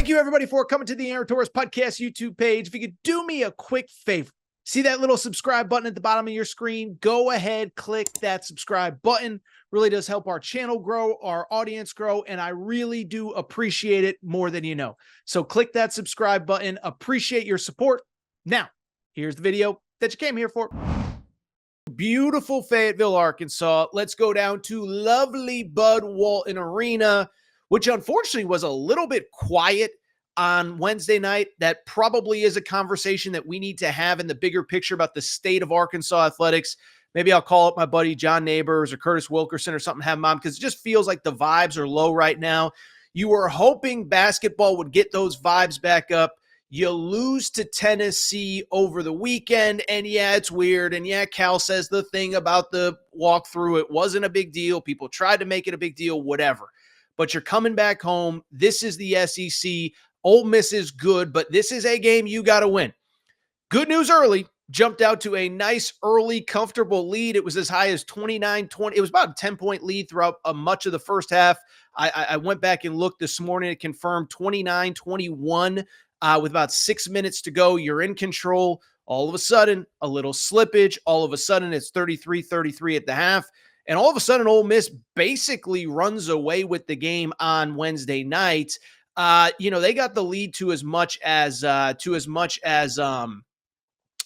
Thank you, everybody, for coming to the Aaron Torres Podcast YouTube page. If you could do me a quick favor, see that little subscribe button at the bottom of your screen? Go ahead, click that subscribe button. Really does help our channel grow, our audience grow, and I really do appreciate it more than you know. So click that subscribe button. Appreciate your support. Now, here's the video that you came here for. Beautiful Fayetteville, Arkansas. Let's go down to lovely Bud Walton Arena, which unfortunately was a little bit quiet on Wednesday night. That probably is a conversation that we need to have in the bigger picture about the state of Arkansas athletics. Maybe I'll call up my buddy John Neighbors or Curtis Wilkerson or something, have him on, because it just feels like the vibes are low right now. You were hoping basketball would get those vibes back up. You lose to Tennessee over the weekend, and yeah, it's weird. And yeah, Cal says the thing about the walkthrough, it wasn't a big deal. People tried to make it a big deal, whatever. But you're coming back home. This is the SEC. Ole Miss is good, but this is a game you got to win. Good news early. Jumped out to a nice early, comfortable lead. It was as high as 29-20. It was about a 10-point lead throughout much of the first half. I went back and looked this morning. It confirmed 29-21 with about 6 minutes to go. You're in control. All of a sudden, a little slippage. All of a sudden, it's 33-33 at the half. And all of a sudden, Ole Miss basically runs away with the game on Wednesday night. They got the lead to as much as about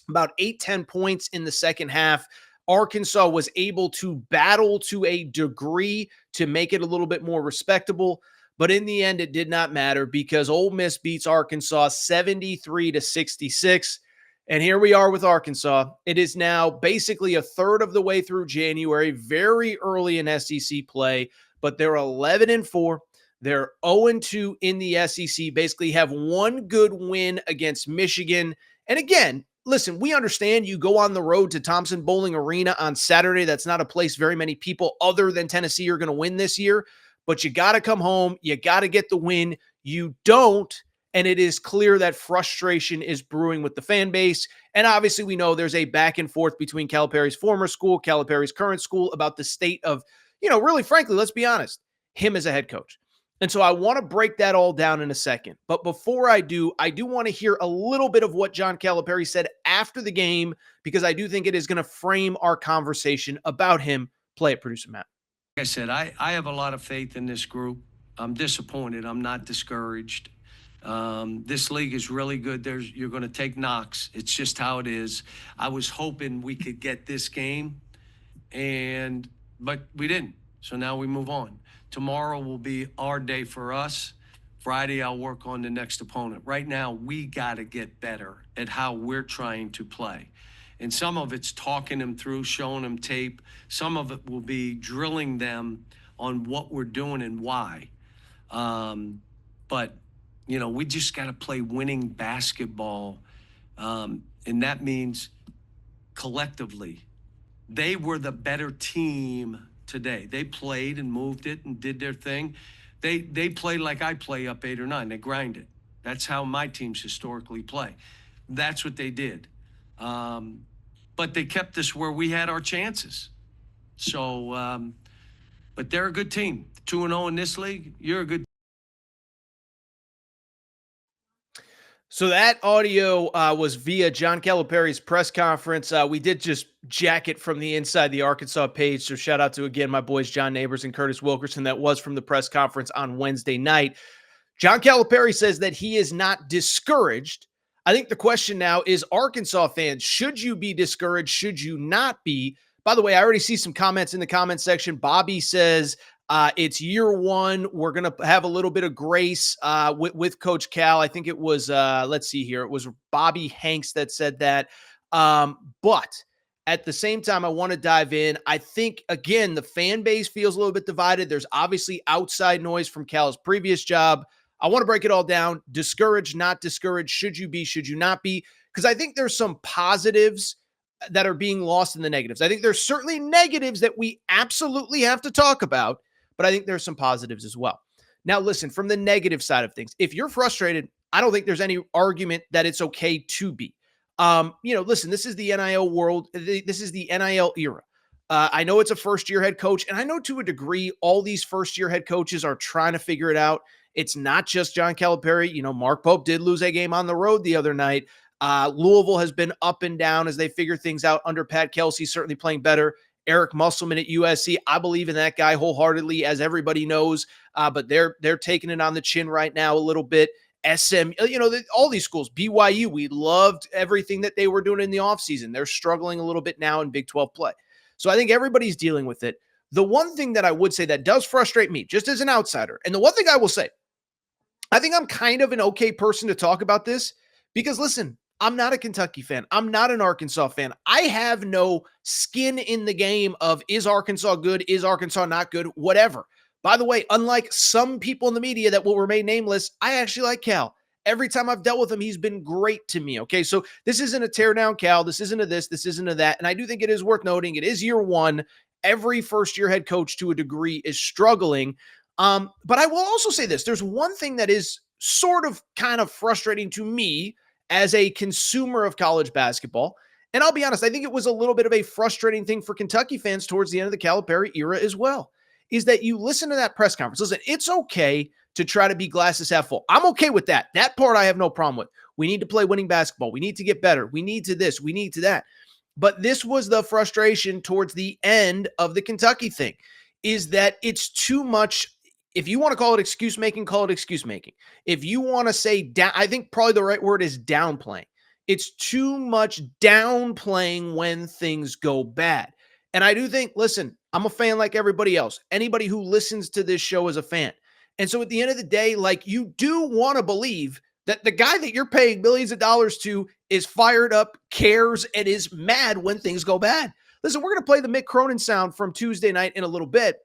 8-10 points in the second half. Arkansas was able to battle to a degree to make it a little bit more respectable. But in the end, it did not matter because Ole Miss beats Arkansas 73-66. And here we are with Arkansas. It is now basically a third of the way through January, very early in SEC play, but they're 11-4. They're 0-2 in the SEC, basically have one good win against Michigan. And again, listen, we understand you go on the road to Thompson Bowling Arena on Saturday. That's not a place very many people other than Tennessee are going to win this year. But you got to come home. You got to get the win. You don't. And it is clear that frustration is brewing with the fan base. And obviously, we know there's a back and forth between Calipari's former school, Calipari's current school about the state of, really, frankly, let's be honest, him as a head coach. And so I want to break that all down in a second. But before I do want to hear a little bit of what John Calipari said after the game, because I do think it is going to frame our conversation about him. Play it, producer Matt. Like I said, I have a lot of faith in this group. I'm disappointed. I'm not discouraged. This league is really good. You're going to take knocks. It's just how it is. I was hoping we could get this game, but we didn't. So now we move on. Tomorrow will be our day for us. Friday, I'll work on the next opponent. Right now, we got to get better at how we're trying to play. And some of it's talking them through, showing them tape. Some of it will be drilling them on what we're doing and why. But we just got to play winning basketball. And that means collectively. They were the better team today. They played and moved it and did their thing. They played like I play up 8 or 9. They grind it. That's how my teams historically play. That's what they did. But they kept us where we had our chances. So, but they're a good team. 2-0 in this league, you're a good. So that audio was via John Calipari's press conference. We did just jack it from the inside the Arkansas page. So shout out to, again, my boys John Neighbors and Curtis Wilkerson. That was from the press conference on Wednesday night. John Calipari says that he is not discouraged. I think the question now is, Arkansas fans, should you be discouraged? Should you not be? By the way, I already see some comments in the comment section. Bobby says, it's year one. We're going to have a little bit of grace with Coach Cal. I think it was, let's see here. It was Bobby Hanks that said that. But at the same time, I want to dive in. I think, again, the fan base feels a little bit divided. There's obviously outside noise from Cal's previous job. I want to break it all down. Discouraged, not discouraged. Should you be, should you not be? Because I think there's some positives that are being lost in the negatives. I think there's certainly negatives that we absolutely have to talk about, but I think there's some positives as well. Now, listen, from the negative side of things, if you're frustrated, I don't think there's any argument that it's okay to be. Listen, this is the NIL world. This is the NIL era. I know it's a first-year head coach, and I know to a degree all these first-year head coaches are trying to figure it out. It's not just John Calipari. Mark Pope did lose a game on the road the other night. Louisville has been up and down as they figure things out under Pat Kelsey, certainly playing better. Eric Musselman at USC. I believe in that guy wholeheartedly, as everybody knows, but they're taking it on the chin right now a little bit. All these schools, BYU, we loved everything that they were doing in the offseason. They're struggling a little bit now in Big 12 play. So I think everybody's dealing with it. The one thing that I would say that does frustrate me, just as an outsider, and the one thing I will say, I think I'm kind of an okay person to talk about this because, listen, I'm not a Kentucky fan. I'm not an Arkansas fan. I have no skin in the game of is Arkansas good? Is Arkansas not good? Whatever. By the way, unlike some people in the media that will remain nameless, I actually like Cal. Every time I've dealt with him, he's been great to me. Okay, so this isn't a tear down Cal. This isn't a this isn't a that. And I do think it is worth noting. It is year one. Every first-year head coach to a degree is struggling. But I will also say this. There's one thing that is sort of kind of frustrating to me as a consumer of college basketball. And I'll be honest, I think it was a little bit of a frustrating thing for Kentucky fans towards the end of the Calipari era as well, is that you listen to that press conference. Listen, it's okay to try to be glasses half full. I'm okay with that. That part I have no problem with. We need to play winning basketball. We need to get better. We need to this. We need to that. But this was the frustration towards the end of the Kentucky thing, is that it's too much. If you want to call it excuse making, call it excuse making. If you want to say down, I think probably the right word is downplaying. It's too much downplaying when things go bad. And I do think, listen, I'm a fan like everybody else. Anybody who listens to this show is a fan. And so at the end of the day, like, you do want to believe that the guy that you're paying millions of dollars to is fired up, cares, and is mad when things go bad. Listen, we're going to play the Mick Cronin sound from Tuesday night in a little bit.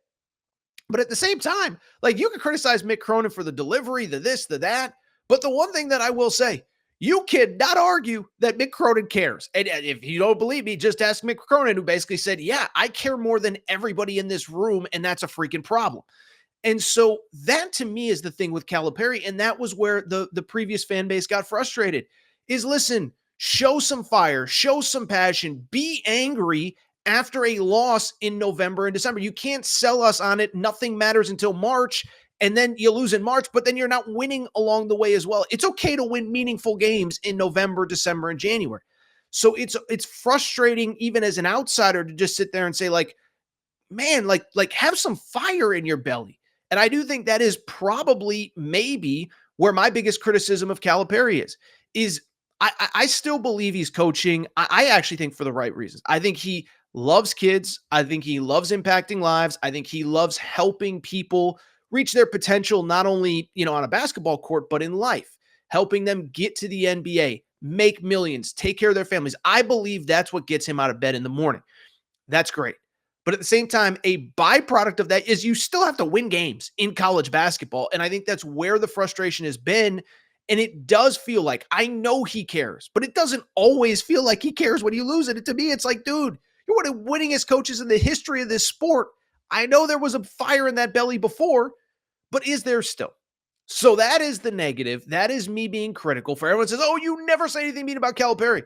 But at the same time, like, you can criticize Mick Cronin for the delivery, the this, the that. But the one thing that I will say, you cannot argue that Mick Cronin cares. And if you don't believe me, just ask Mick Cronin, who basically said, yeah, I care more than everybody in this room, and that's a freaking problem. And so that, to me, is the thing with Calipari, and that was where the previous fan base got frustrated, is, listen, show some fire, show some passion, be angry after a loss in November and December. You can't sell us on it. Nothing matters until March, and then you lose in March, but then you're not winning along the way as well. It's okay to win meaningful games in November, December, and January. So it's frustrating even as an outsider to just sit there and say, like, man, like have some fire in your belly. And I do think that is probably maybe where my biggest criticism of Calipari is I still believe he's coaching. I actually think for the right reasons. I think he loves kids. I think he loves impacting lives. I think he loves helping people reach their potential, not only, on a basketball court, but in life, helping them get to the NBA, make millions, take care of their families. I believe that's what gets him out of bed in the morning. That's great. But at the same time, a byproduct of that is you still have to win games in college basketball. And I think that's where the frustration has been. And it does feel like, I know he cares, but it doesn't always feel like he cares when you lose it. And to me, it's like, dude, you're one of the winningest coaches in the history of this sport. I know there was a fire in that belly before, but is there still? So that is the negative. That is me being critical. For everyone says, oh, you never say anything mean about Calipari.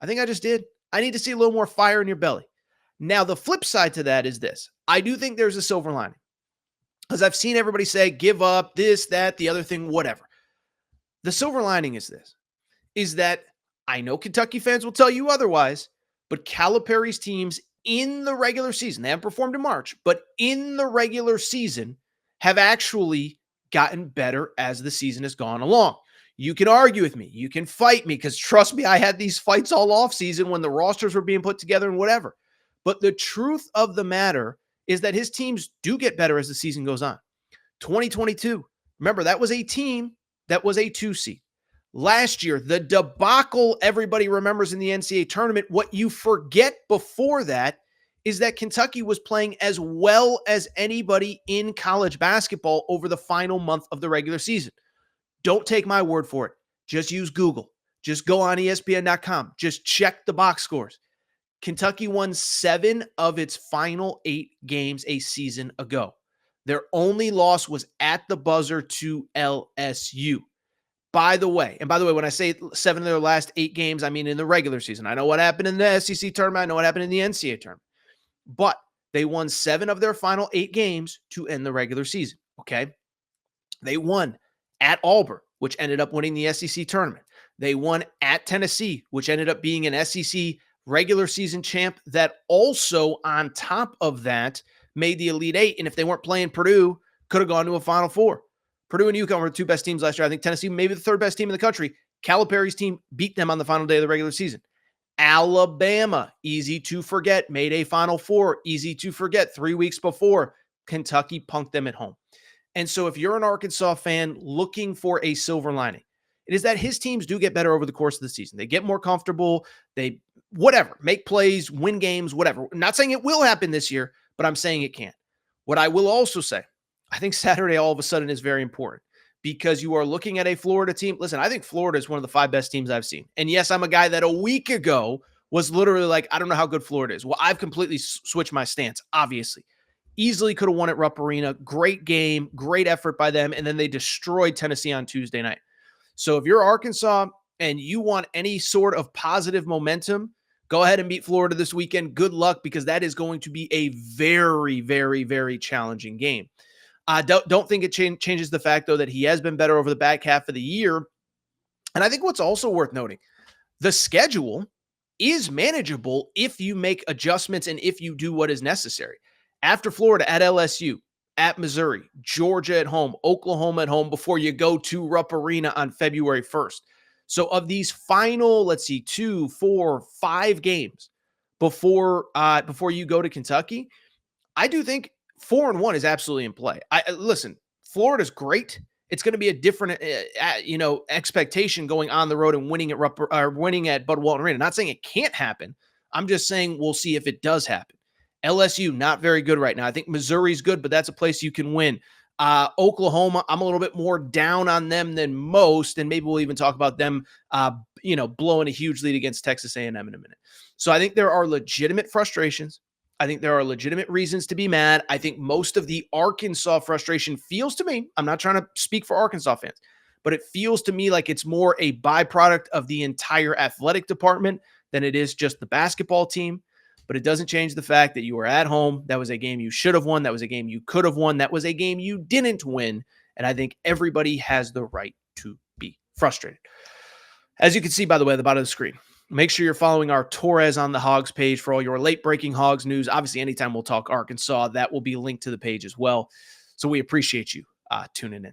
I think I just did. I need to see a little more fire in your belly. Now, the flip side to that is this. I do think there's a silver lining, because I've seen everybody say, give up this, that, the other thing, whatever. The silver lining is this, is that I know Kentucky fans will tell you otherwise, but Calipari's teams in the regular season, they haven't performed in March, but in the regular season have actually gotten better as the season has gone along. You can argue with me. You can fight me, because trust me, I had these fights all off season when the rosters were being put together and whatever. But the truth of the matter is that his teams do get better as the season goes on. 2022, remember, that was a team that was a 2 seed. Last year, the debacle everybody remembers in the NCAA tournament, what you forget before that is that Kentucky was playing as well as anybody in college basketball over the final month of the regular season. Don't take my word for it. Just use Google. Just go on ESPN.com. Just check the box scores. Kentucky won 7 of its final 8 games a season ago. Their only loss was at the buzzer to LSU. By the way, when I say 7 of their last 8 games, I mean in the regular season. I know what happened in the SEC tournament. I know what happened in the NCAA tournament. But they won 7 of their final 8 games to end the regular season, okay? They won at Auburn, which ended up winning the SEC tournament. They won at Tennessee, which ended up being an SEC regular season champ that also, on top of that, made the Elite Eight. And if they weren't playing Purdue, could have gone to a Final Four. Purdue and UConn were the two best teams last year. I think Tennessee, maybe the third best team in the country. Calipari's team beat them on the final day of the regular season. Alabama, easy to forget, made a Final Four, easy to forget 3 weeks before. Kentucky punked them at home. And so if you're an Arkansas fan looking for a silver lining, it is that his teams do get better over the course of the season. They get more comfortable. They, whatever, make plays, win games, whatever. I'm not saying it will happen this year, but I'm saying it can. What I will also say, I think Saturday all of a sudden is very important because you are looking at a Florida team. Listen, I think Florida is one of the 5 best teams I've seen. And yes, I'm a guy that a week ago was literally like, I don't know how good Florida is. Well, I've completely switched my stance, obviously. Easily could have won at Rupp Arena. Great game, great effort by them. And then they destroyed Tennessee on Tuesday night. So if you're Arkansas and you want any sort of positive momentum, go ahead and beat Florida this weekend. Good luck, because that is going to be a very, very, very challenging game. I don't think it changes the fact, though, that he has been better over the back half of the year. And I think what's also worth noting, the schedule is manageable if you make adjustments and if you do what is necessary. After Florida, at LSU, at Missouri, Georgia at home, Oklahoma at home, before you go to Rupp Arena on February 1st. So of these final, let's see, 2, 4, 5 games before you go to Kentucky, I do think 4-1 is absolutely in play. Listen, Florida's great. It's going to be a different, expectation going on the road and winning at Bud Walton Arena. Not saying it can't happen. I'm just saying we'll see if it does happen. LSU, not very good right now. I think Missouri's good, but that's a place you can win. Oklahoma, I'm a little bit more down on them than most, and maybe we'll even talk about them, blowing a huge lead against Texas A&M in a minute. So I think there are legitimate frustrations. I think there are legitimate reasons to be mad. I think most of the Arkansas frustration feels to me, I'm not trying to speak for Arkansas fans, but it feels to me like it's more a byproduct of the entire athletic department than it is just the basketball team. But it doesn't change the fact that you were at home. That was a game you should have won. That was a game you could have won. That was a game you didn't win. And I think everybody has the right to be frustrated. As you can see, by the way, at the bottom of the screen, make sure you're following our Torres on the Hogs page for all your late-breaking Hogs news. Obviously, anytime we'll talk Arkansas, that will be linked to the page as well. So we appreciate you tuning in.